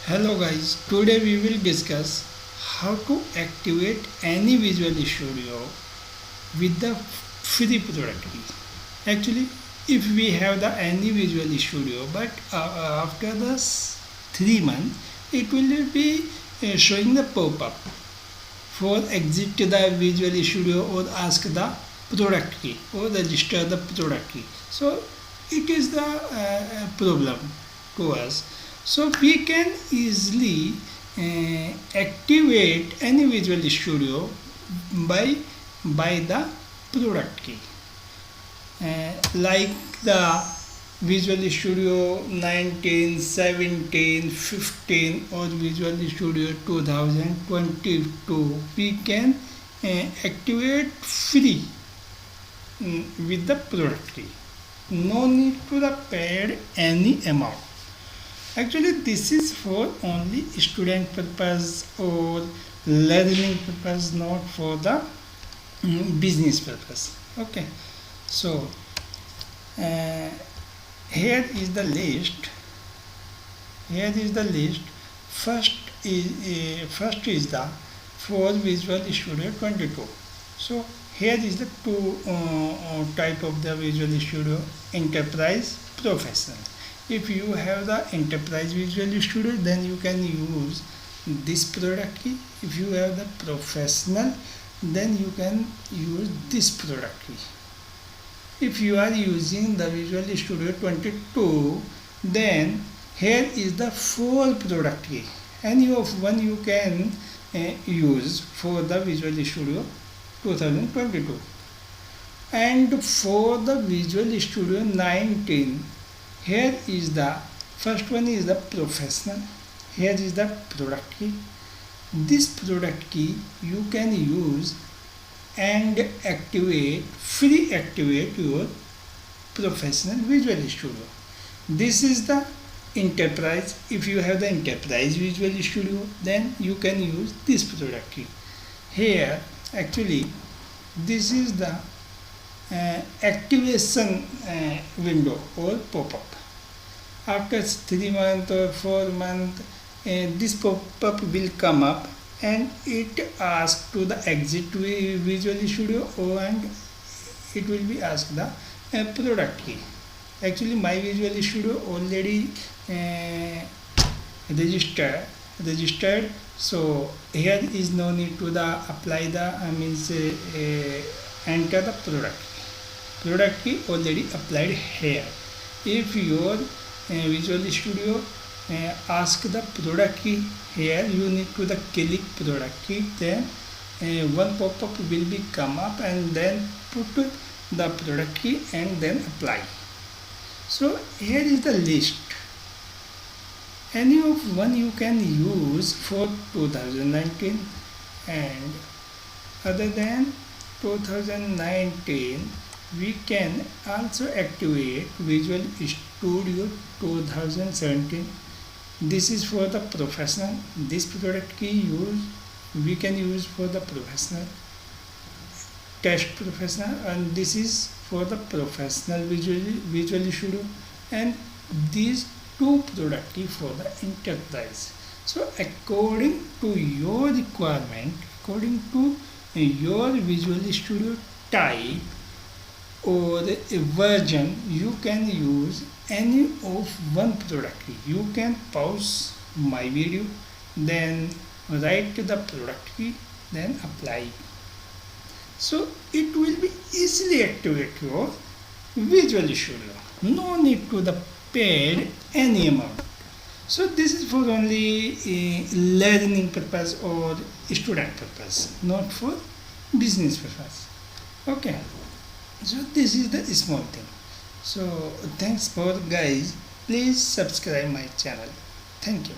Hello guys, today we will discuss how to activate any Visual Studio with the free product key. Actually, if we have the any Visual Studio, but after the 3 months, it will be showing the pop-up for exit the Visual Studio or ask the product key or register the product key. So it is the problem to us. So we can easily activate any Visual Studio by the product key, like the Visual Studio 19, 17, 15 or Visual Studio 2022. We can activate free with the product key. No need to the paid any amount. Actually, this is for only student purpose or learning purpose, not for the business purpose. Okay, so here is the list. Here is the list. First is the for Visual Studio 22. So here is the two type of the Visual Studio: Enterprise, Professional. If you have the Enterprise Visual Studio, then you can use this product key. If you have the Professional, then you can use this product key. If you are using the Visual Studio 22, then here is the full product key. Any of one you can use for the Visual Studio 2022. And for the Visual Studio 19, here is the first one is the Professional. Here is the product key. This product key you can use and free activate your Professional Visual Studio. This is the Enterprise. If you have the Enterprise Visual Studio, then you can use this product key. Here actually this is the activation window or pop-up. After 3 months or 4 months, this pop-up will come up and it asks to the exit Visual Studio, and it will be asked the product key. Actually, my Visual Studio already registered, so here is no need to the apply the enter the product key already applied here. If your Visual Studio ask the product key, here you need to the click product key, then one pop-up will be come up and then put the product key and then apply. So here is the list. Any of one you can use for 2019, and other than 2019 we can also activate Visual Studio 2017. This is for the Professional. This product key we can use for the Professional, Test Professional, and this is for the Professional Visual Studio, and these two product key for the Enterprise. So according to your requirement, according to your Visual Studio type or the version, you can use any of one product key. You can pause my video, then write the product key, then apply. So it will be easily activate your Visual Studio. No need to the paid any amount. So this is for only learning purpose or student purpose, not for business purpose. Okay, so this is the small thing. So thanks for guys. Please subscribe my channel. Thank you.